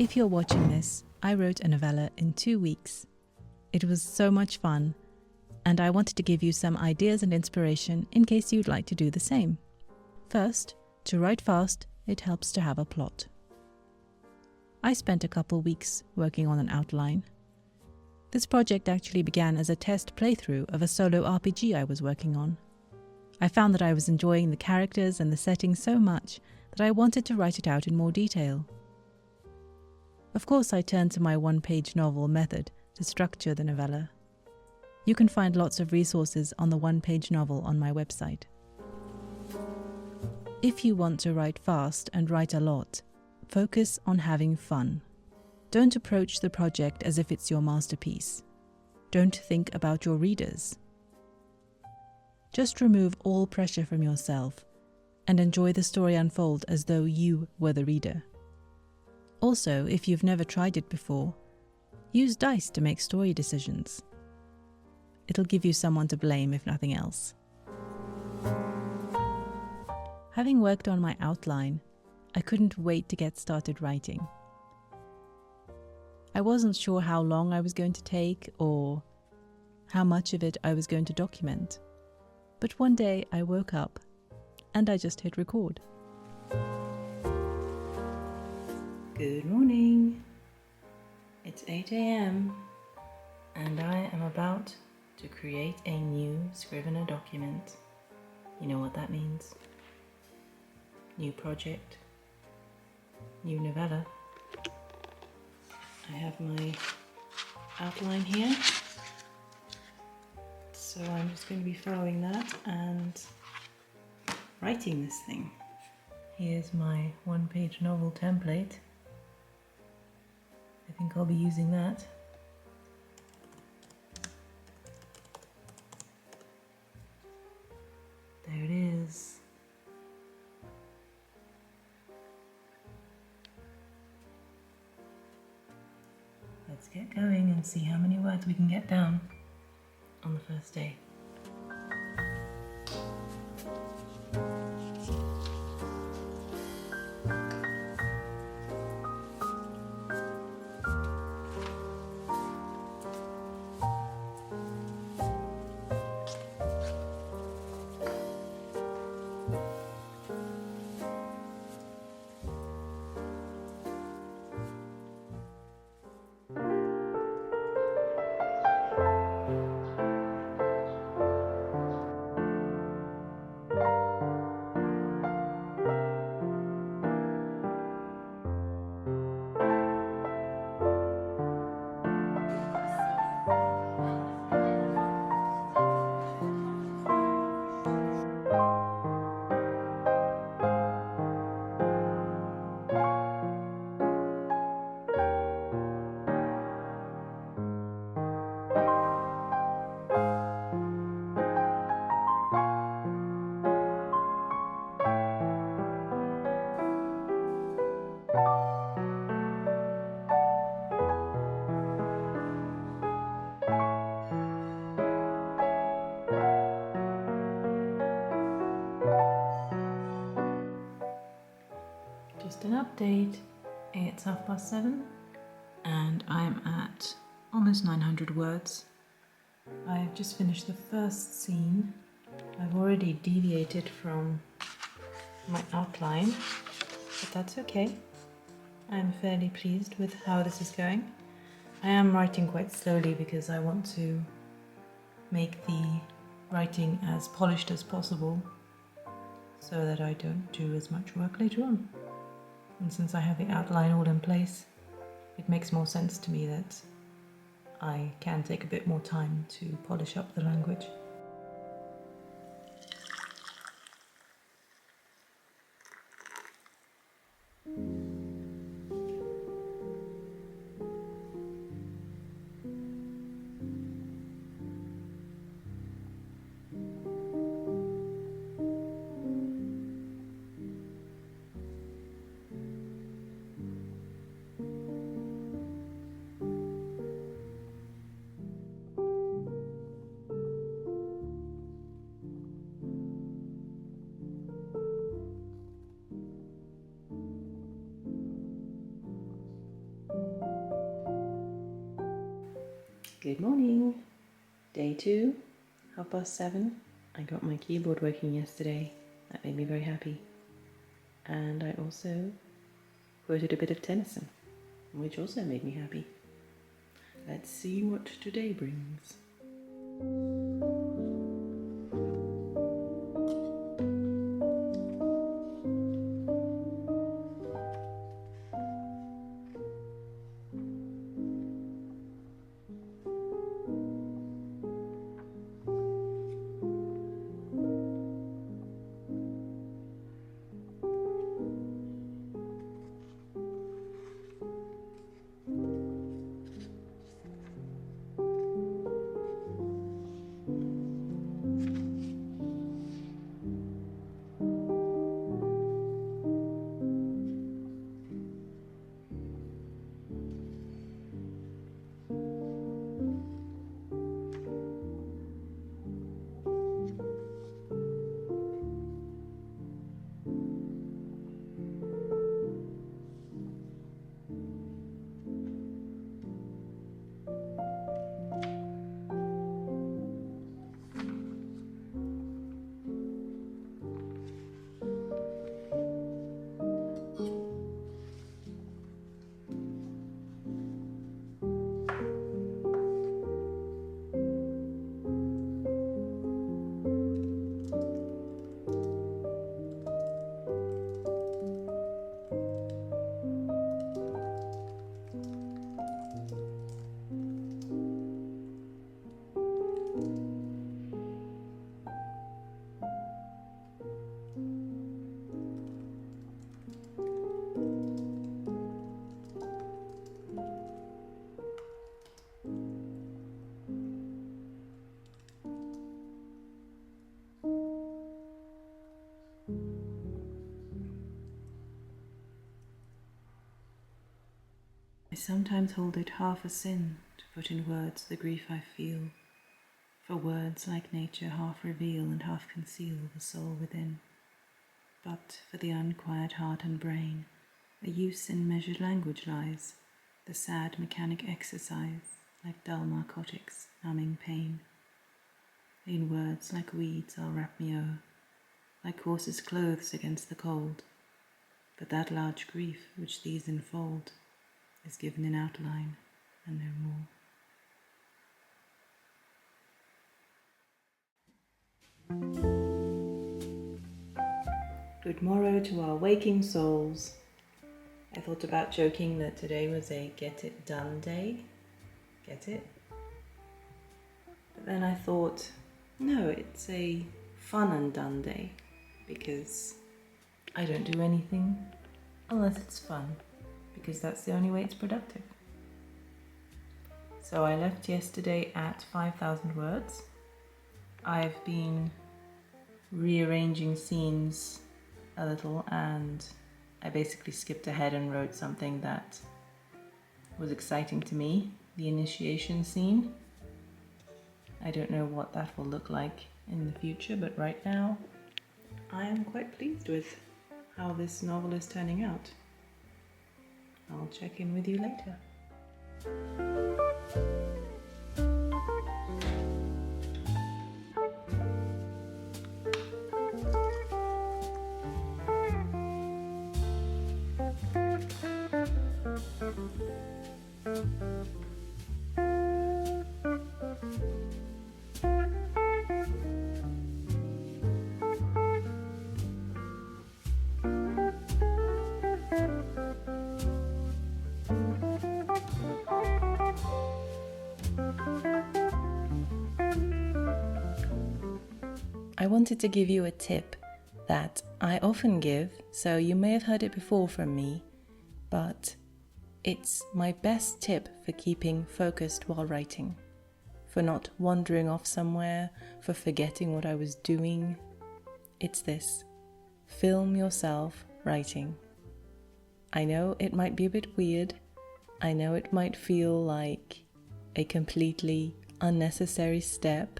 If you're watching this, I wrote a novella in 2 weeks. It was so much fun, and I wanted to give you some ideas and inspiration in case you'd like to do the same. First, to write fast, it helps to have a plot. I spent a couple weeks working on an outline. This project actually began as a test playthrough of a solo RPG I was working on. I found that I was enjoying the characters and the setting so much that I wanted to write it out in more detail. Of course, I turned to my one-page novel method to structure the novella. You can find lots of resources on the one-page novel on my website. If you want to write fast and write a lot, focus on having fun. Don't approach the project as if it's your masterpiece. Don't think about your readers. Just remove all pressure from yourself and enjoy the story unfold as though you were the reader. Also, if you've never tried it before, use dice to make story decisions. It'll give you someone to blame if nothing else. Having worked on my outline, I couldn't wait to get started writing. I wasn't sure how long I was going to take or how much of it I was going to document. But one day I woke up and I just hit record. Good morning. It's 8 a.m. and I am about to create a new Scrivener document. You know what that means? New project, new novella. I have my outline here, so I'm just going to be following that and writing this thing. Here's my one-page novel template. I think I'll be using that. There it is. Let's get going and see how many words we can get down on the first day. Just an update, it's 7:30 and I'm at almost 900 words. I've just finished the first scene. I've already deviated from my outline, but that's okay. I'm fairly pleased with how this is going. I am writing quite slowly because I want to make the writing as polished as possible so that I don't do as much work later on. And since I have the outline all in place, it makes more sense to me that I can take a bit more time to polish up the language. Good morning. Day 2, 7:30. I got my keyboard working yesterday. That made me very happy. And I also quoted a bit of Tennyson, which also made me happy. Let's see what today brings. I sometimes hold it half a sin to put in words the grief I feel, for words like nature half reveal and half conceal the soul within. But for the unquiet heart and brain, a use in measured language lies, the sad mechanic exercise, like dull narcotics, numbing pain. In words like weeds I'll wrap me o'er, like horses' clothes against the cold, but that large grief which these enfold is given in outline and no more. Good morrow to our waking souls. I thought about joking that today was a get it done day. Get it? But then I thought, no, it's a fun and done day, because I don't do anything unless it's fun, because that's the only way it's productive. So I left yesterday at 5,000 words. I've been rearranging scenes a little, and I basically skipped ahead and wrote something that was exciting to me, the initiation scene. I don't know what that will look like in the future, but right now I am quite pleased with how this novel is turning out. I'll check in with you later. I wanted to give you a tip that I often give, so you may have heard it before from me, but it's my best tip for keeping focused while writing, for not wandering off somewhere, for forgetting what I was doing. It's this: film yourself writing. I know it might be a bit weird, I know it might feel like a completely unnecessary step,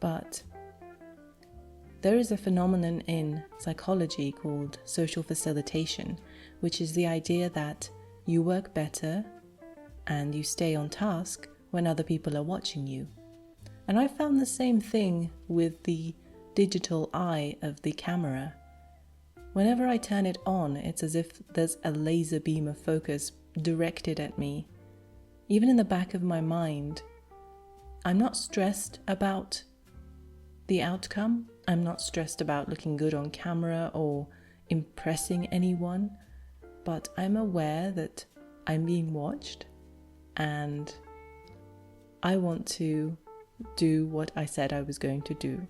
but there is a phenomenon in psychology called social facilitation, which is the idea that you work better and you stay on task when other people are watching you. And I found the same thing with the digital eye of the camera. Whenever I turn it on, it's as if there's a laser beam of focus directed at me. Even in the back of my mind, I'm not stressed about the outcome. I'm not stressed about looking good on camera or impressing anyone, but I'm aware that I'm being watched and I want to do what I said I was going to do.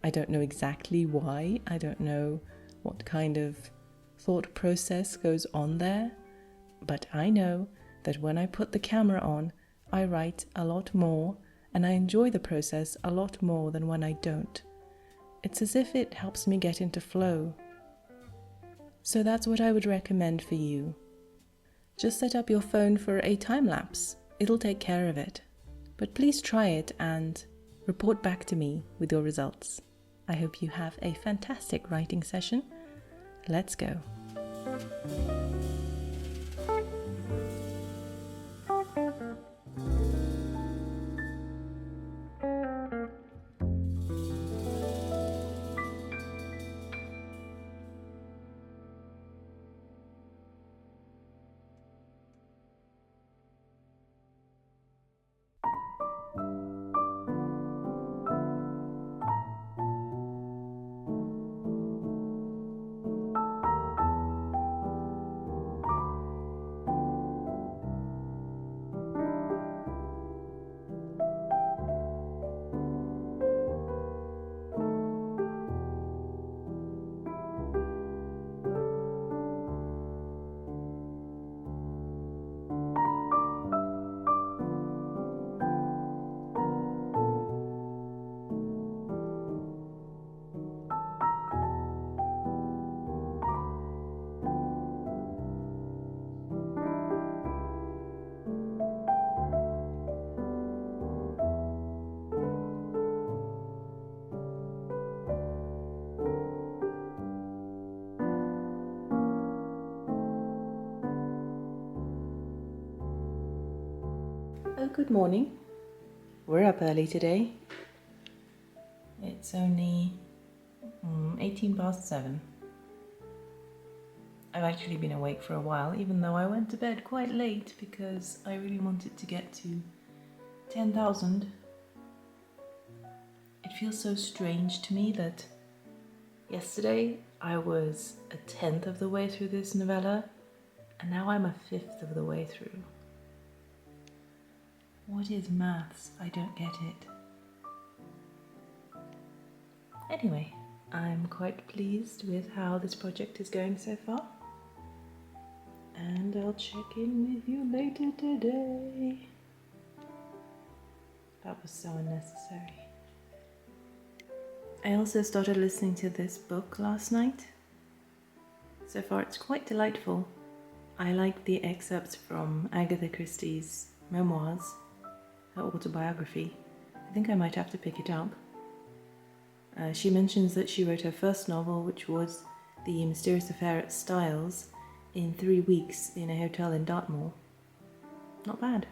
I don't know exactly why. I don't know what kind of thought process goes on there, but I know that when I put the camera on, I write a lot more and I enjoy the process a lot more than when I don't. It's as if it helps me get into flow. So that's what I would recommend for you. Just set up your phone for a time lapse. It'll take care of it. But please try it and report back to me with your results. I hope you have a fantastic writing session. Let's go. Oh, good morning. We're up early today. It's only 18 past 7. I've actually been awake for a while, even though I went to bed quite late because I really wanted to get to 10,000. It feels so strange to me that yesterday I was a 10th of the way through this novella, and now I'm a 5th of the way through. What is maths? I don't get it. Anyway, I'm quite pleased with how this project is going so far. And I'll check in with you later today. That was so unnecessary. I also started listening to this book last night. So far it's quite delightful. I like the excerpts from Agatha Christie's memoirs, her autobiography. I think I might have to pick it up. She mentions that she wrote her first novel, which was The Mysterious Affair at Styles, in 3 weeks in a hotel in Dartmoor. Not bad.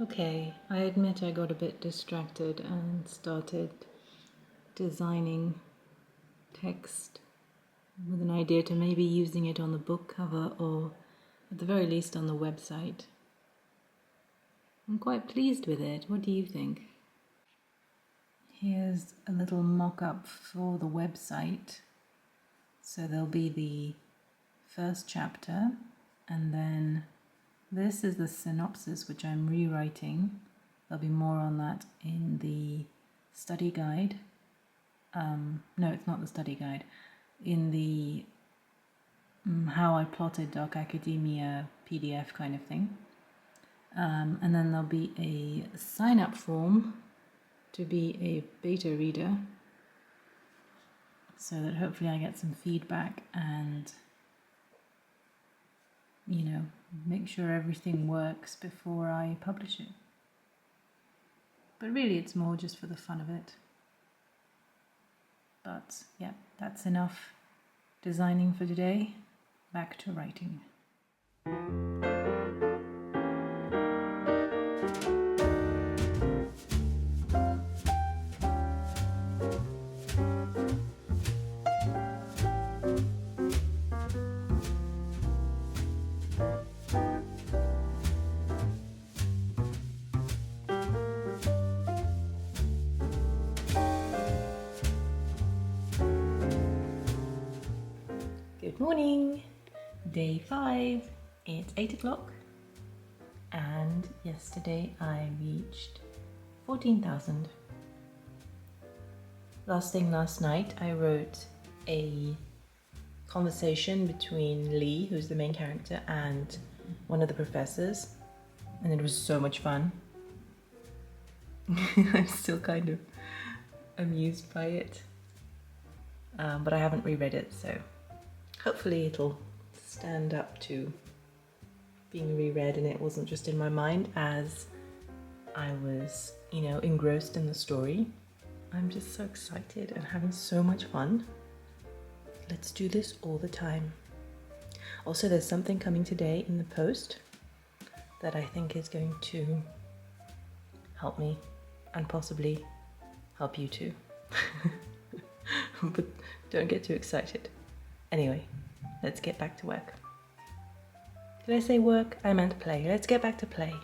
Okay, I admit I got a bit distracted and started designing text with an idea to maybe using it on the book cover or at the very least on the website. I'm quite pleased with it. What do you think? Here's a little mock-up for the website. So there'll be the first chapter, and then this is the synopsis, which I'm rewriting. There'll be more on that in the study guide. No, it's not the study guide. In the How I Plotted Dark Academia PDF kind of thing. And then there'll be a sign-up form to be a beta reader, so that hopefully I get some feedback and, make sure everything works before I publish it. But really, it's more just for the fun of it. But yeah, that's enough designing for today. Back to writing. Good morning, day 5, it's 8 o'clock, and yesterday I reached 14,000. Last thing last night, I wrote a conversation between Lee, who's the main character, and one of the professors, and it was so much fun. I'm still kind of amused by it, but I haven't reread it, so hopefully it'll stand up to being reread and it wasn't just in my mind as I was, engrossed in the story. I'm just so excited and having so much fun. Let's do this all the time. Also, there's something coming today in the post that I think is going to help me and possibly help you too. But don't get too excited. Anyway, let's get back to work. Did I say work? I meant play. Let's get back to play.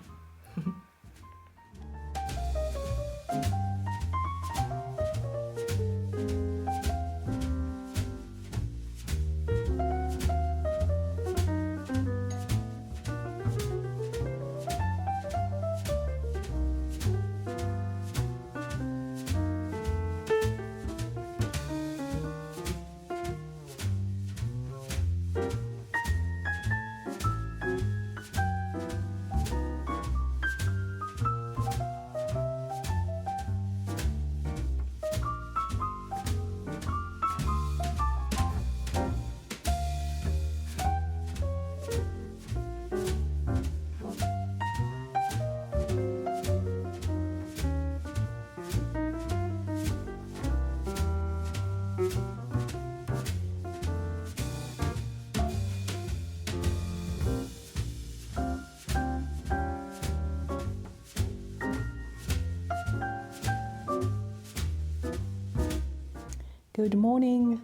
Good morning,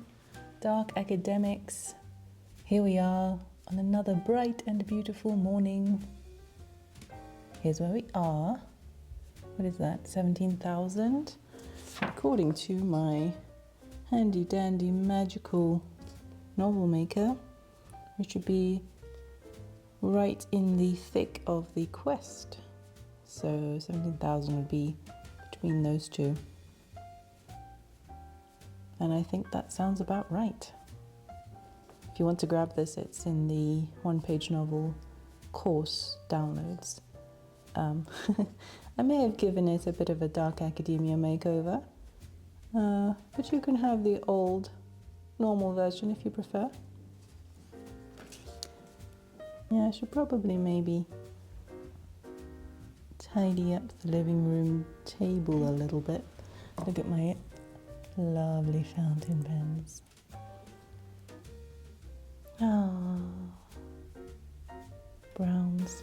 dark academics. Here we are on another bright and beautiful morning. Here's where we are. What is that? 17,000? According to my handy dandy magical novel maker, we should be right in the thick of the quest. So 17,000 would be between those two. And I think that sounds about right. If you want to grab this, it's in the one-page novel course downloads. I may have given it a bit of a dark academia makeover, but you can have the old normal version if you prefer. Yeah, I should probably maybe tidy up the living room table a little bit. Look at my lovely fountain pens. Ah, browns.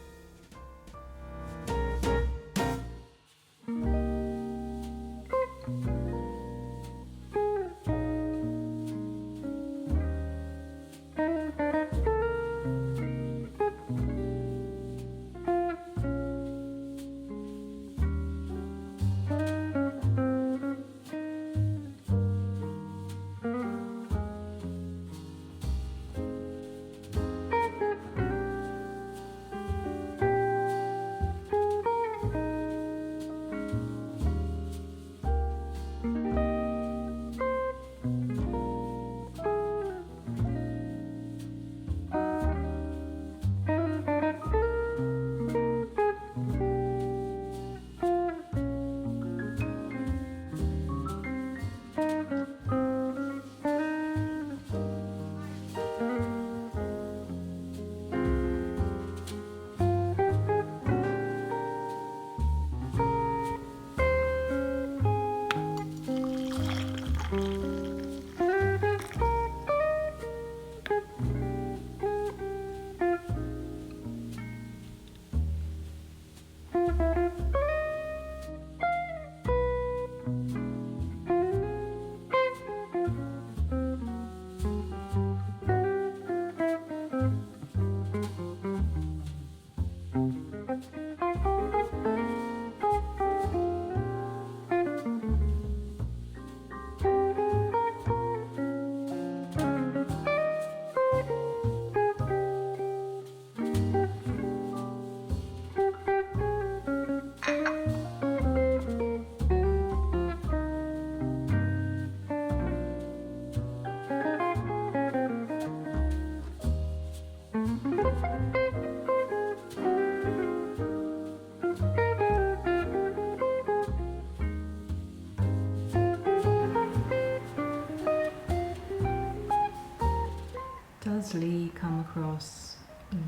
Does Lee come across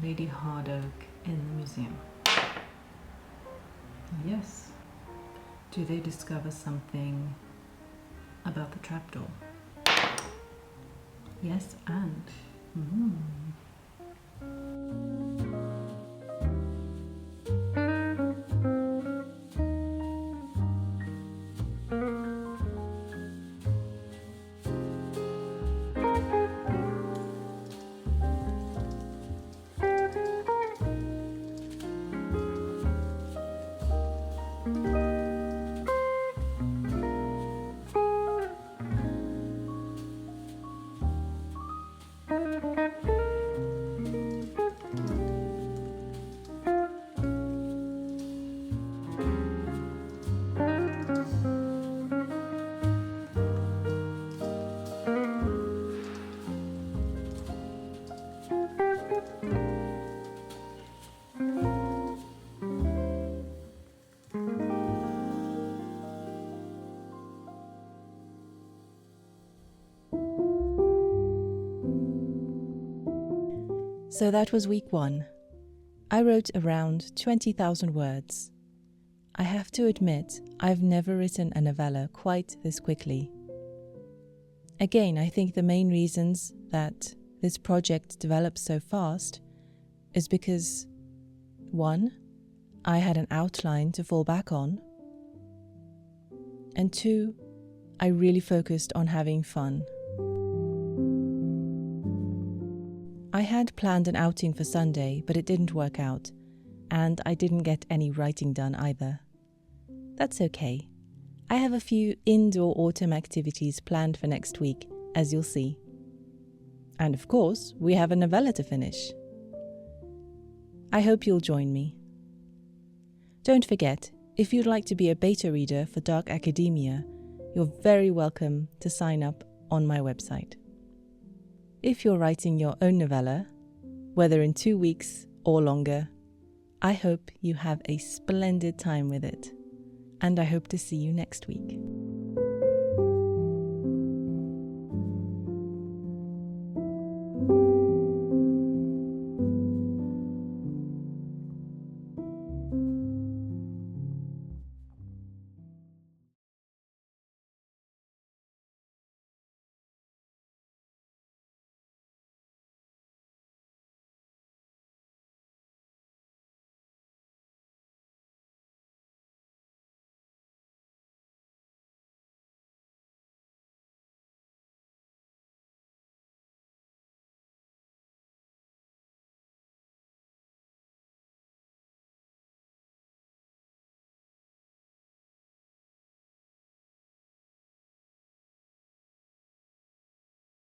Lady Hardoak in the museum? Yes. Do they discover something about the trapdoor? Yes, and So that was week 1. I wrote around 20,000 words. I have to admit, I've never written a novella quite this quickly. Again, I think the main reasons that this project developed so fast is because 1, I had an outline to fall back on, and 2, I really focused on having fun. I had planned an outing for Sunday, but it didn't work out, and I didn't get any writing done either. That's okay. I have a few indoor autumn activities planned for next week, as you'll see. And of course, we have a novella to finish. I hope you'll join me. Don't forget, if you'd like to be a beta reader for Dark Academia, you're very welcome to sign up on my website. If you're writing your own novella, whether in 2 weeks or longer, I hope you have a splendid time with it, and I hope to see you next week.